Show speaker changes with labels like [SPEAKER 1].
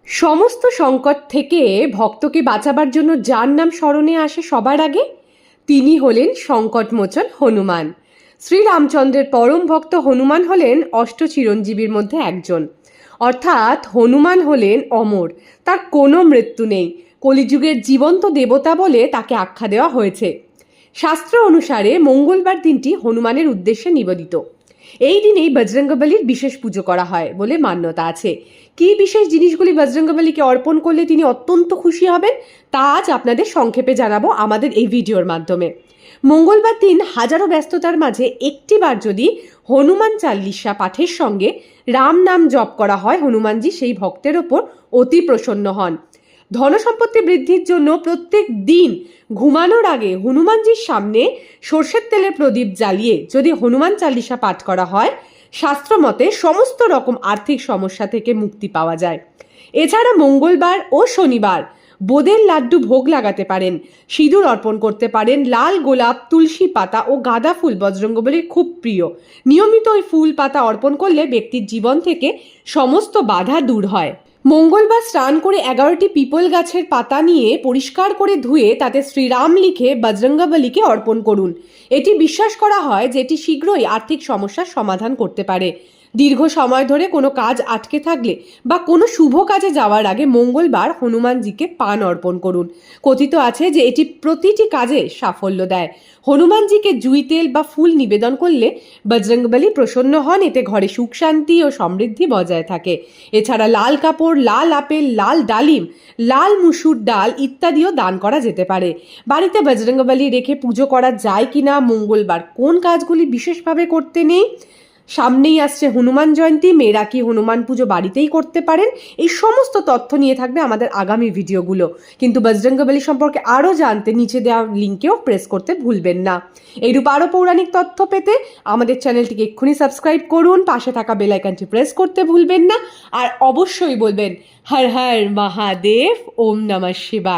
[SPEAKER 1] সমস্ত সংকট থেকে ভক্তকে বাঁচাবার জন্য যার নাম স্মরণে আসে সবার আগে তিনি হলেন সংকটমোচন হনুমান। শ্রীরামচন্দ্রের পরম ভক্ত হনুমান হলেন অষ্ট চিরঞ্জীবীর মধ্যে একজন, অর্থাৎ হনুমান হলেন অমর, তার কোনো মৃত্যু নেই। কলিযুগের জীবন্ত দেবতা বলে তাকে আখ্যা দেওয়া হয়েছে। শাস্ত্র অনুসারে মঙ্গলবার দিনটি হনুমানের উদ্দেশ্যে নিবেদিত। এই দিনেই বজরঙ্গবলীর বিশেষ পুজো করা হয় বলে মান্যতা আছে। কি বিশেষ জিনিসগুলি বজরঙ্গবলীকে অর্পণ করলে তিনি অত্যন্ত খুশি হবেন তা আজ আপনাদের সংক্ষেপে জানাবো আমাদের এই ভিডিওর মাধ্যমে। মঙ্গলবার দিন হাজারো ব্যস্ততার মাঝে একটিবার যদি হনুমান চাল্লিশা পাঠের সঙ্গে রাম নাম জপ করা হয়, হনুমানজি সেই ভক্তের ওপর অতি প্রসন্ন হন। ধনসম্পত্তি বৃদ্ধির জন্য প্রত্যেক দিন ঘুমানোর আগে হনুমানজির সামনে সর্ষের তেলের প্রদীপ জ্বালিয়ে যদি হনুমান চালিসা পাঠ করা হয়, শাস্ত্রমতে সমস্ত রকম আর্থিক সমস্যা থেকে মুক্তি পাওয়া যায়। এছাড়া মঙ্গলবার ও শনিবার বোঁদের লাড্ডু ভোগ লাগাতে পারেন, সিঁদুর অর্পণ করতে পারেন। লাল গোলাপ, তুলসী পাতা ও গাঁদা ফুল বজরঙ্গবলীর খুব প্রিয়। নিয়মিত ওই ফুল পাতা অর্পণ করলে ব্যক্তির জীবন থেকে সমস্ত বাধা দূর হয়। মঙ্গলবার স্নান করে 11টি পিপল গাছের পাতা নিয়ে পরিষ্কার করে ধুয়ে তাতে শ্রীরাম লিখে বজরঙ্গবলীকে অর্পণ করুন। এটি বিশ্বাস করা হয় যে এটি শীঘ্রই আর্থিক সমস্যার সমাধান করতে পারে। দীর্ঘ সময় ধরে কোনো কাজ আটকে থাকলে বা কোনো শুভ কাজে যাওয়ার আগে মঙ্গলবার হনুমানজিকে পান অর্পণ করুন। কথিত আছে যে এটি প্রতিটি কাজে সাফল্য দেয়। হনুমানজিকে জুই তেল বা ফুল নিবেদন করলে বজরঙ্গবলী প্রসন্ন হন, এতে ঘরে সুখ শান্তি ও সমৃদ্ধি বজায় থাকে। এছাড়া লাল কাপড়, লাল আপেল, লাল ডালিম, লাল মুসুর ডাল ইত্যাদিও দান করা যেতে পারে। বাড়িতে বজরঙ্গবলী রেখে পুজো করা যায় কিনা, মঙ্গলবার কোন কাজগুলি বিশেষভাবে করতে নেই, সামনেই আসছে হনুমান জয়ন্তী, মেয়েরা কি হনুমান পুজো বাড়িতেই করতে পারেন, এই সমস্ত তথ্য নিয়ে থাকবে আমাদের আগামী ভিডিওগুলো। কিন্তু বজরঙ্গবলী সম্পর্কে আরও জানতে নিচে দেওয়া লিঙ্কেও প্রেস করতে ভুলবেন না। এইরূপ আরও পৌরাণিক তথ্য পেতে আমাদের চ্যানেলটিকে এক্ষুনি সাবস্ক্রাইব করুন, পাশে থাকা বেল আইকনটি প্রেস করতে ভুলবেন না, আর অবশ্যই বলবেন হর হর মহাদেব, ওম নমঃ শিবায়।